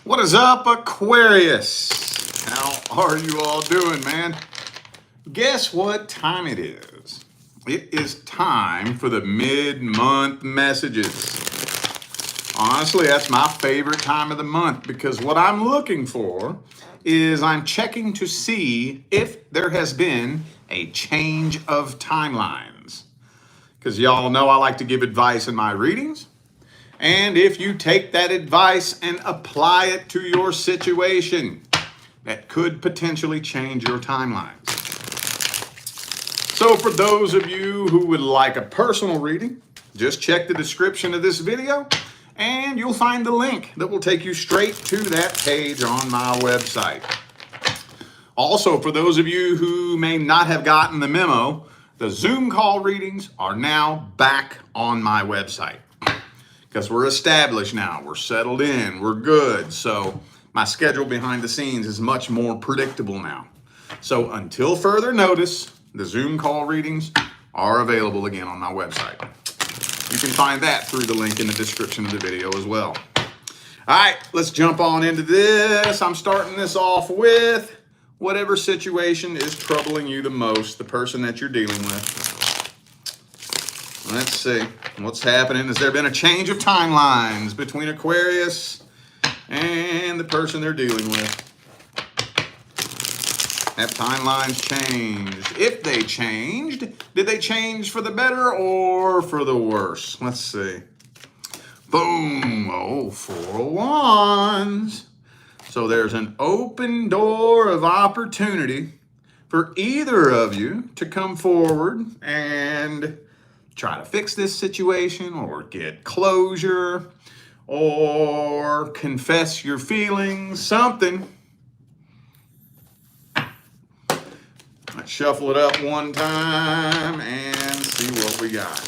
What is up, Aquarius? How are you all doing, man? Guess what time it is? It is time for the mid-month messages. Honestly, that's my favorite time of the month because what I'm looking for is I'm checking to see if there has been a change of timelines. Because y'all know I like to give advice in my readings. And if you take that advice and apply it to your situation, that could potentially change your timelines. So for those of you who would like a personal reading, just check the description of this video and you'll find the link that will take you straight to that page on my website. Also, for those of you who may not have gotten the memo, the Zoom call readings are now back on my website. Because we're established now, we're settled in, we're good. So my schedule behind the scenes is much more predictable now. So until further notice, the Zoom call readings are available again on my website. You can find that through the link in the description of the video as well. All right, let's jump on into this. I'm starting this off with whatever situation is troubling you the most, the person that you're dealing with. Let's see what's happening. Has there been a change of timelines between Aquarius and the person they're dealing with? Have timelines changed? If they changed, did they change for the better or for the worse? Let's see. Boom. Oh, 4 of Wands. So there's an open door of opportunity for either of you to come forward and try to fix this situation or get closure or confess your feelings, something. Let's shuffle it up one time and see what we got.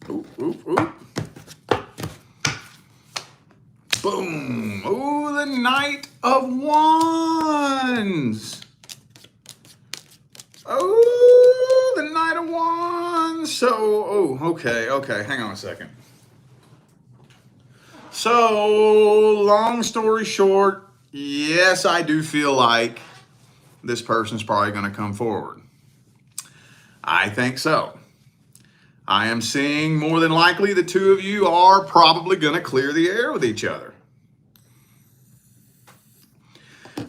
Oop, oop, oop. Boom. Oh, the Knight of Wands. Oh, the Knight of Wands. So, okay. Hang on a second. So, long story short, yes, I do feel like this person's probably going to come forward. I think so. I am seeing more than likely the two of you are probably going to clear the air with each other.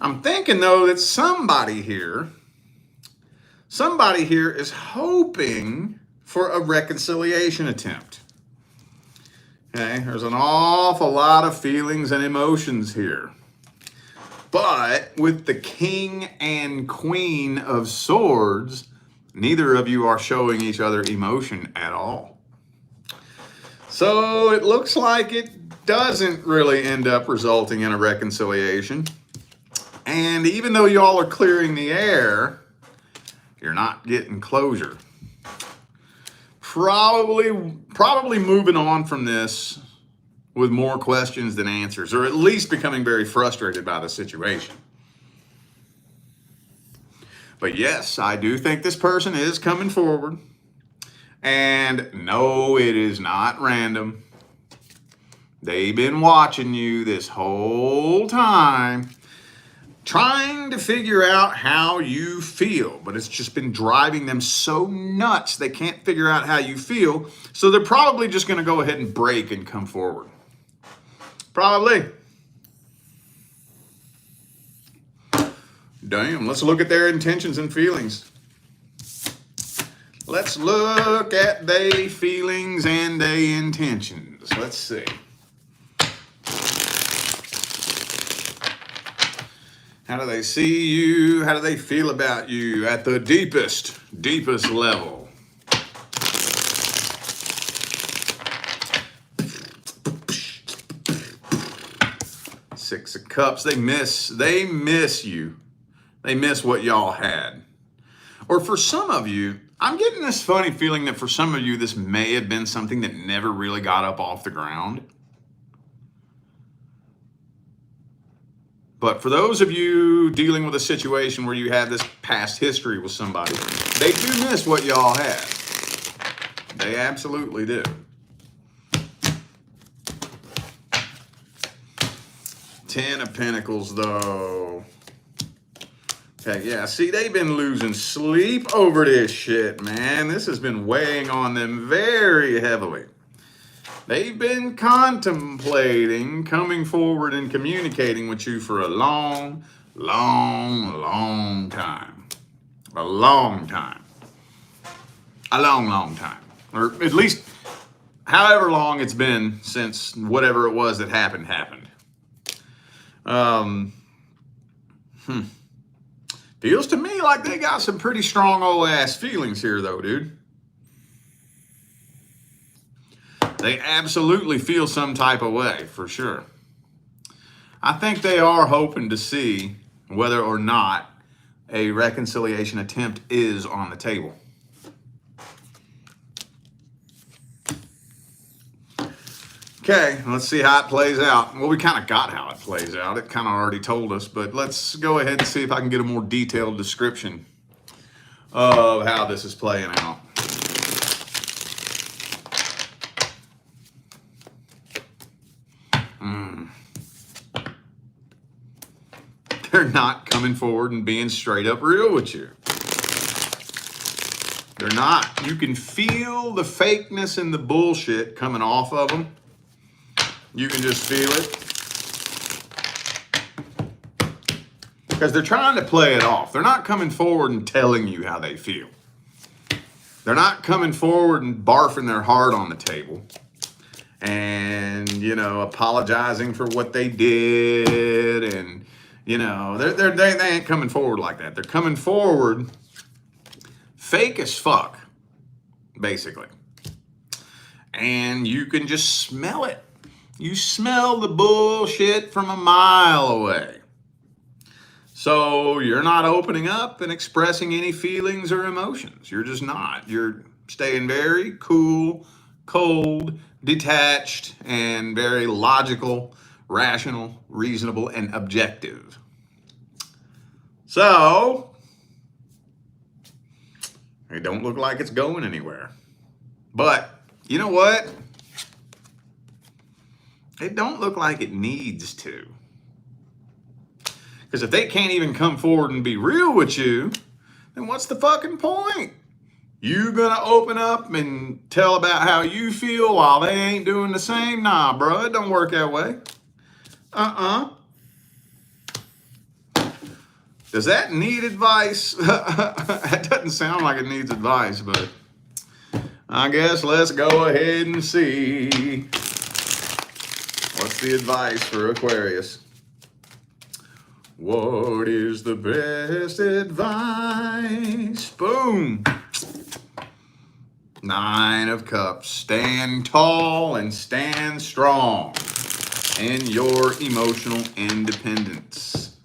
I'm thinking, though, that somebody here is hoping for a reconciliation attempt. Okay, there's an awful lot of feelings and emotions here. But with the King and Queen of Swords, neither of you are showing each other emotion at all. So it looks like it doesn't really end up resulting in a reconciliation. And even though y'all are clearing the air, you're not getting closure. Probably moving on from this with more questions than answers, or at least becoming very frustrated by the situation. But yes, I do think this person is coming forward. And no, it is not random. They've been watching you this whole time, trying to figure out how you feel, but it's just been driving them so nuts they can't figure out how you feel, so they're probably just going to go ahead and break and come forward. Probably. Damn, let's look at their intentions and feelings. Let's look at their feelings and their intentions. Let's see. How do they see you? How do they feel about you at the deepest level? Six of Cups. They miss you. They miss what y'all had. Or for some of you, I'm getting this funny feeling that for some of you, this may have been something that never really got up off the ground. But for those of you dealing with a situation where you have this past history with somebody, they do miss what y'all had. They absolutely do. Ten of Pentacles, though. Okay, yeah, see, they've been losing sleep over this shit, man. This has been weighing on them very heavily. They've been contemplating coming forward and communicating with you for a long, long time. A long time. A long time. Or at least however long it's been since whatever it was that happened. Feels to me like they got some pretty strong old ass feelings here, though, dude. They absolutely feel some type of way, for sure. I think they are hoping to see whether or not a reconciliation attempt is on the table. Okay, let's see how it plays out. Well, we kind of got how it plays out. It kind of already told us, but let's go ahead and see if I can get a more detailed description of how this is playing out. They're not coming forward and being straight up real with you. They're not. You can feel the fakeness and the bullshit coming off of them. You can just feel it. Because they're trying to play it off. They're not coming forward and telling you how they feel. They're not coming forward and barfing their heart on the table. And, you know, apologizing for what they did. And, you know, they ain't coming forward like that. They're coming forward fake as fuck, basically. And you can just smell it. You smell the bullshit from a mile away. So you're not opening up and expressing any feelings or emotions. You're just not. You're staying very cool, cold, detached, and very logical, rational, reasonable, and objective. So it don't look like it's going anywhere. But you know what? It don't look like it needs to. Because if they can't even come forward and be real with you, then what's the fucking point? You gonna open up and tell about how you feel while they ain't doing the same? Nah, bro, it don't work that way. Does that need advice? That doesn't sound like it needs advice, but I guess let's go ahead and see. What's the advice for Aquarius? What is the best advice? Boom. 9 of Cups. Stand tall and stand strong in your emotional independence.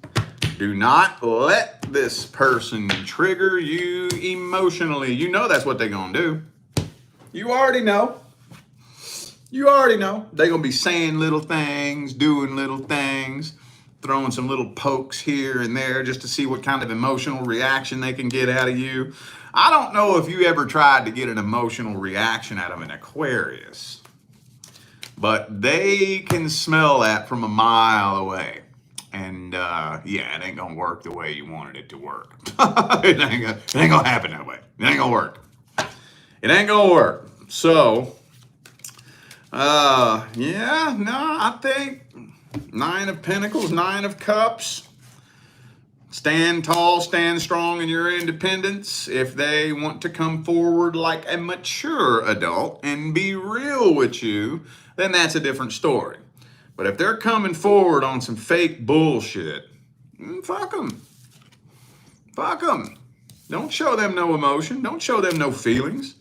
Do not let this person trigger you emotionally. You know that's what they're going to do. You already know. You already know. They're going to be saying little things, doing little things, throwing some little pokes here and there just to see what kind of emotional reaction they can get out of you. I don't know if you ever tried to get an emotional reaction out of an Aquarius, but they can smell that from a mile away. And yeah, it ain't going to work the way you wanted it to work. It ain't going to happen that way. It ain't going to work. It ain't going to work. So yeah, no, I think 9 of Pentacles, 9 of Cups. Stand tall, stand strong in your independence. If they want to come forward like a mature adult and be real with you, then that's a different story. But if they're coming forward on some fake bullshit, fuck them. Fuck them. Don't show them no emotion. Don't show them no feelings.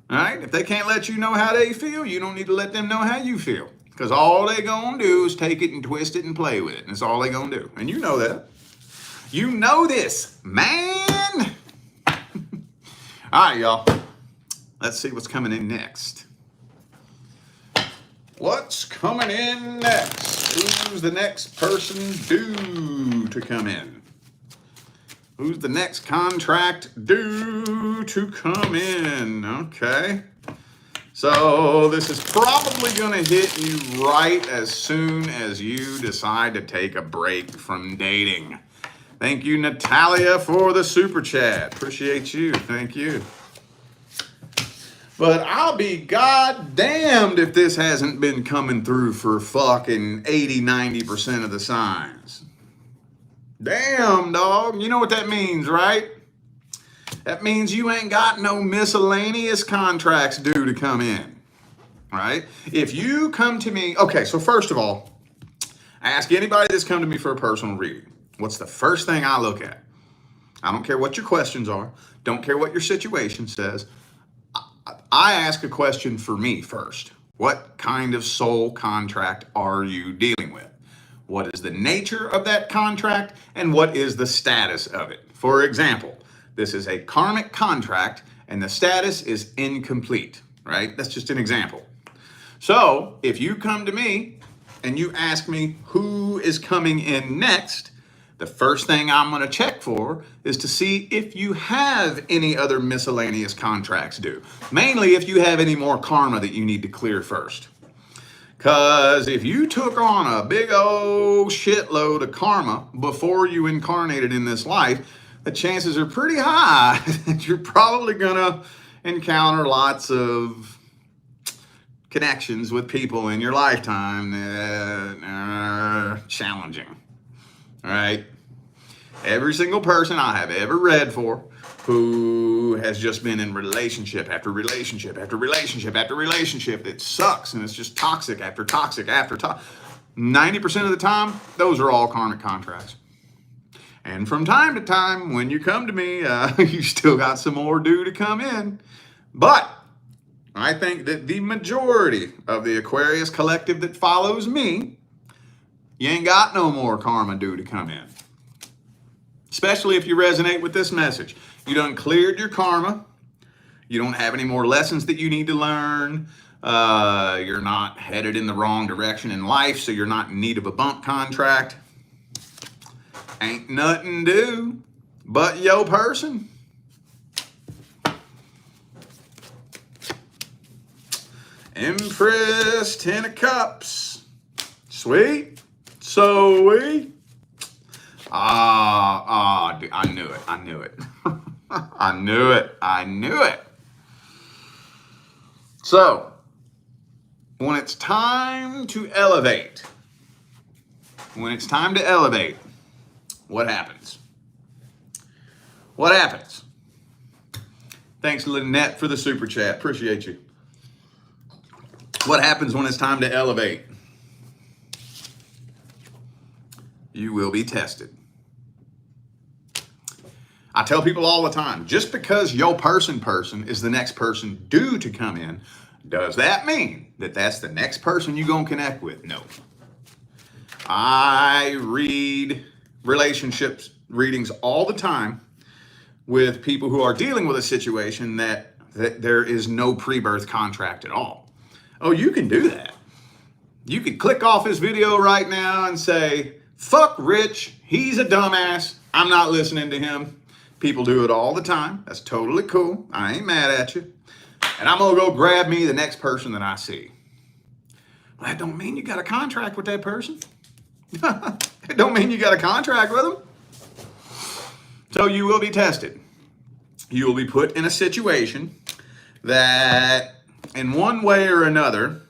All right? If they can't let you know how they feel, you don't need to let them know how you feel. Because all they going to do is take it and twist it and play with it. And that's all they going to do. And you know that. You know this, man. All right, y'all. Let's see what's coming in next. What's coming in next? Who's the next person due to come in? Who's the next contract due to come in? Okay. So this is probably going to hit you right as soon as you decide to take a break from dating. Thank you, Natalia, for the super chat. Appreciate you. Thank you. But I'll be goddamned if this hasn't been coming through for fucking 80-90% of the signs. Damn, dog. You know what that means, right? That means you ain't got no miscellaneous contracts due to come in, right? If you come to me, okay, so first of all, I ask anybody that's come to me for a personal reading, what's the first thing I look at? I don't care what your questions are. Don't care what your situation says. I ask a question for me first. What kind of soul contract are you dealing with? What is the nature of that contract, and what is the status of it? For example, this is a karmic contract and the status is incomplete, right? That's just an example. So if you come to me and you ask me who is coming in next, the first thing I'm going to check for is to see if you have any other miscellaneous contracts due. Mainly if you have any more karma that you need to clear first. Because if you took on a big old shitload of karma before you incarnated in this life, the chances are pretty high that you're probably going to encounter lots of connections with people in your lifetime that are challenging. All right? Every single person I have ever read for who has just been in relationship after relationship after relationship after relationship that sucks, and it's just toxic after toxic after toxic. 90% of the time, those are all karmic contracts. And from time to time, when you come to me, you still got some more due to come in. But I think that the majority of the Aquarius collective that follows me, you ain't got no more karma due to come in. Especially if you resonate with this message. You done cleared your karma. You don't have any more lessons that you need to learn. You're not headed in the wrong direction in life, so you're not in need of a bump contract. Ain't nothing due but your person. Empress, 10 of Cups. Sweet. Sweet. I knew it. I knew it. I knew it. I knew it. So, when it's time to elevate, what happens? What happens? Thanks, Lynette, for the super chat. Appreciate you. What happens when it's time to elevate? You will be tested. I tell people all the time, just because your person is the next person due to come in, does that mean that that's the next person you're going to connect with? No. I read relationships readings all the time with people who are dealing with a situation that there is no pre-birth contract at all. Oh, you can do that. You could click off this video right now and say, fuck Rich, he's a dumbass, I'm not listening to him. People do it all the time. That's totally cool. I ain't mad at you. And I'm going to go grab me the next person that I see. Well, that don't mean you got a contract with that person. It don't mean you got a contract with them. So you will be tested. You will be put in a situation that in one way or another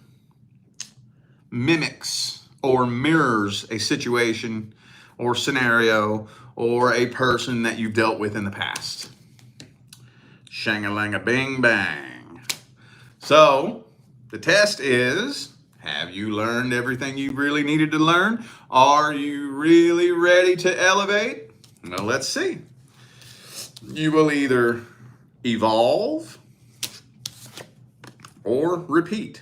mimics or mirrors a situation or scenario or a person that you've dealt with in the past. Shang-a-lang-a-bing-bang. So the test is, have you learned everything you really needed to learn? Are you really ready to elevate? Well, let's see. You will either evolve or repeat.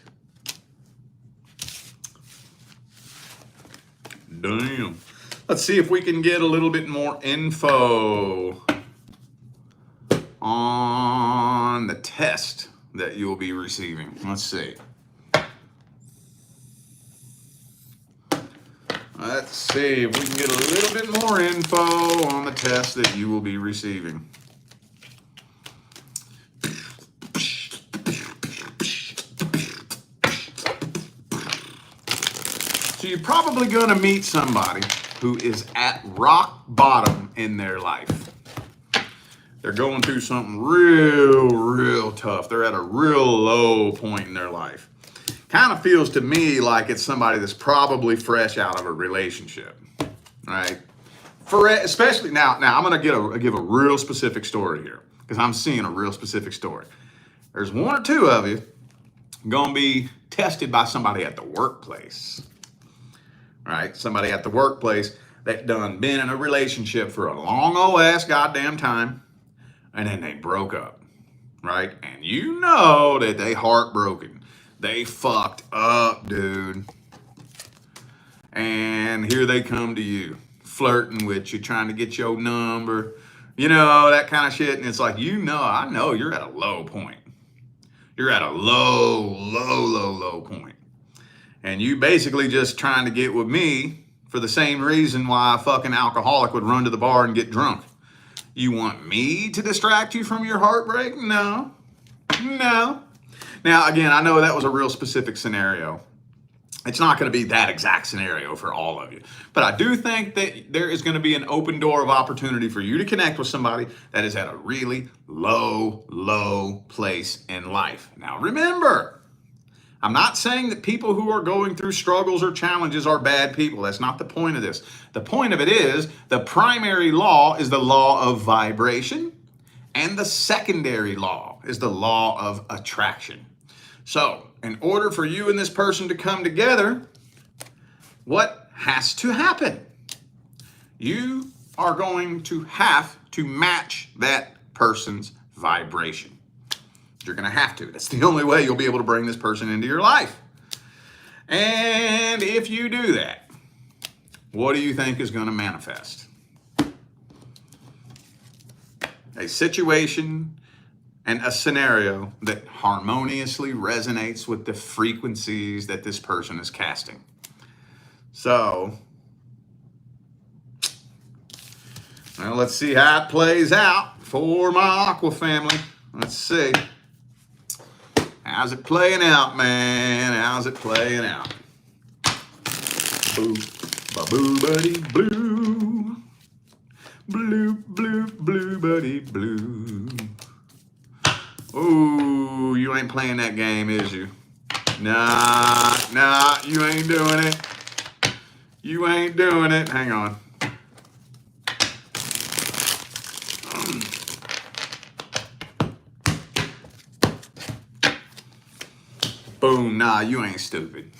Damn. Let's see if we can get a little bit more info on the test that you'll be receiving. Let's see. Let's see if we can get a little bit more info on the test that you will be receiving. So you're probably going to meet somebody who is at rock bottom in their life. They're going through something real tough. They're at a real low point in their life. Kind of feels to me like it's somebody that's probably fresh out of a relationship, right? Especially now I'm going to give a real specific story here because I'm seeing a real specific story. There's one or two of you going to be tested by somebody at the workplace, right? Somebody at the workplace that done been in a relationship for a long old ass goddamn time, and then they broke up, right? And you know that they heartbroken. They fucked up, dude. And here they come to you, flirting with you, trying to get your number, that kind of shit. And it's like, I know you're at a low point. You're at a low point. And you basically just trying to get with me for the same reason why a fucking alcoholic would run to the bar and get drunk. You want me to distract you from your heartbreak? No. Now, again, I know that was a real specific scenario. It's not going to be that exact scenario for all of you. But I do think that there is going to be an open door of opportunity for you to connect with somebody that is at a really low place in life. Now, remember, I'm not saying that people who are going through struggles or challenges are bad people. That's not the point of this. The point of it is the primary law is the law of vibration, and the secondary law is the law of attraction. So, in order for you and this person to come together, what has to happen? You are going to have to match that person's vibration. You're going to have to. That's the only way you'll be able to bring this person into your life. And if you do that, what do you think is going to manifest? A situation and a scenario that harmoniously resonates with the frequencies that this person is casting. So, well, let's see how it plays out for my Aqua family. Let's see. How's it playing out, man? How's it playing out? Boo, ba-boo, buddy, blue. Blue, buddy, blue. Ooh, you ain't playing that game, is you? Nah, you ain't doing it. You ain't doing it. Hang on. Boom, nah, you ain't stupid.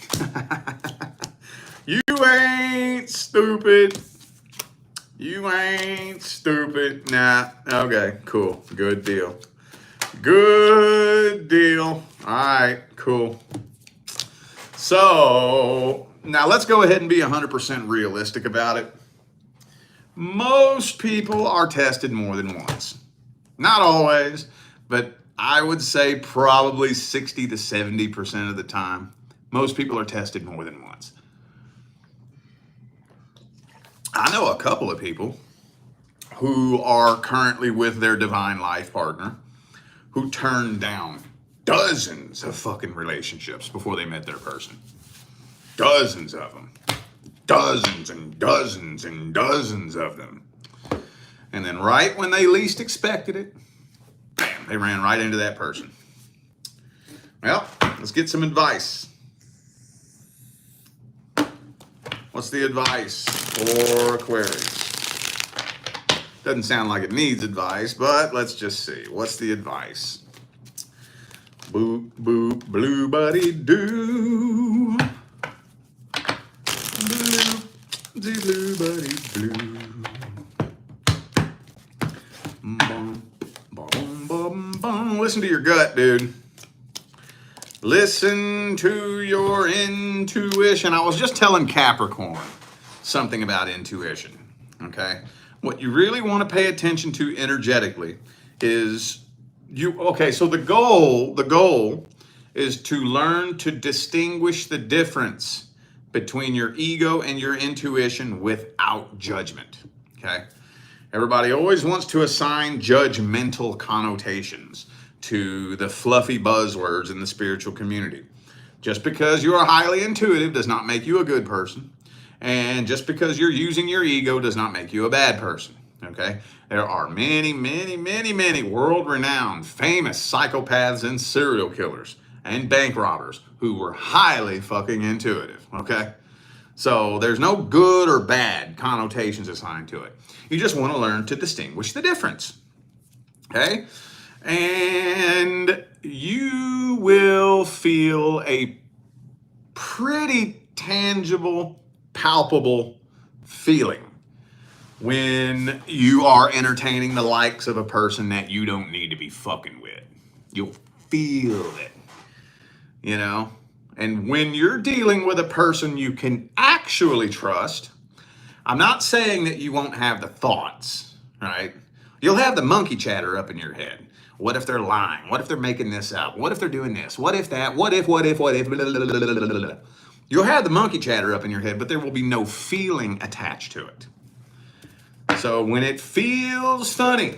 You ain't stupid. You ain't stupid. Nah, okay, cool. Good deal. Good deal. All right, cool. So, now let's go ahead and be 100% realistic about it. Most people are tested more than once. Not always, but I would say probably 60 to 70% of the time, most people are tested more than once. I know a couple of people who are currently with their divine life partner who turned down dozens of fucking relationships before they met their person. Dozens of them. Dozens and dozens and dozens of them. And then right when they least expected it, bam, they ran right into that person. Well, let's get some advice. What's the advice for Aquarius? Doesn't sound like it needs advice, but let's just see. What's the advice? Boop, boop, blue buddy do. Blue buddy blue. Bum, bum, bum, bum. Listen to your gut, dude. Listen to your intuition. I was just telling Capricorn something about intuition, okay? What you really want to pay attention to energetically is so the goal is to learn to distinguish the difference between your ego and your intuition without judgment, okay? Everybody always wants to assign judgmental connotations to the fluffy buzzwords in the spiritual community. Just because you are highly intuitive does not make you a good person. And just because you're using your ego does not make you a bad person. Okay? There are many, many, many, many world-renowned, famous psychopaths and serial killers and bank robbers who were highly fucking intuitive. Okay? So there's no good or bad connotations assigned to it. You just want to learn to distinguish the difference. Okay? And you will feel a pretty tangible, palpable feeling when you are entertaining the likes of a person that you don't need to be fucking with. You'll feel it, you know? And when you're dealing with a person you can actually trust, I'm not saying that you won't have the thoughts, right? You'll have the monkey chatter up in your head. What if they're lying? What if they're making this up? What if they're doing this? What if that? What if? You'll have the monkey chatter up in your head, but there will be no feeling attached to it. So when it feels funny,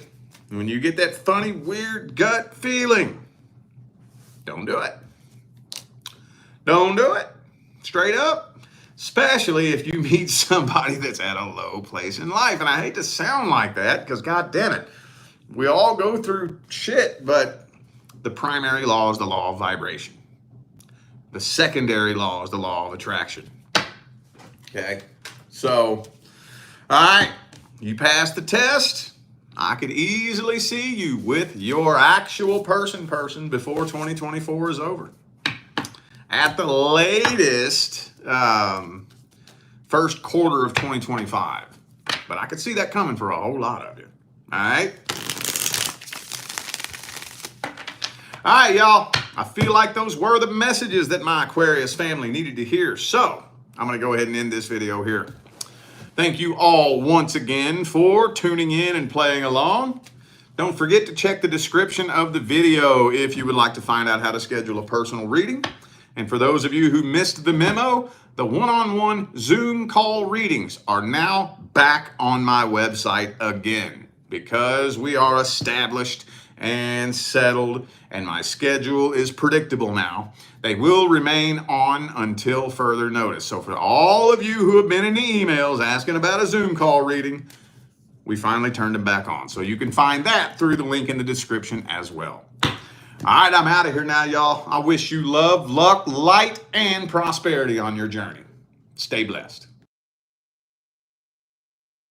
when you get that funny, weird gut feeling, don't do it. Don't do it. Straight up. Especially if you meet somebody that's at a low place in life. And I hate to sound like that because, God damn it, we all go through shit, but the primary law is the law of vibration. The secondary law is the law of attraction. Okay? So, all right, you passed the test. I could easily see you with your actual person before 2024 is over. At the latest, first quarter of 2025. But I could see that coming for a whole lot of you. All right? All right, y'all. I feel like those were the messages that my Aquarius family needed to hear. So I'm going to go ahead and end this video here. Thank you all once again for tuning in and playing along. Don't forget to check the description of the video if you would like to find out how to schedule a personal reading. And for those of you who missed the memo, the one-on-one Zoom call readings are now back on my website again because we are established and settled and my schedule is predictable now. They will remain on until further notice. So for all of you who have been in the emails asking about a Zoom call reading, we finally turned them back on. So you can find that through the link in the description as well. All right, I'm out of here now, y'all. I wish you love, luck, light, and prosperity on your journey. Stay blessed.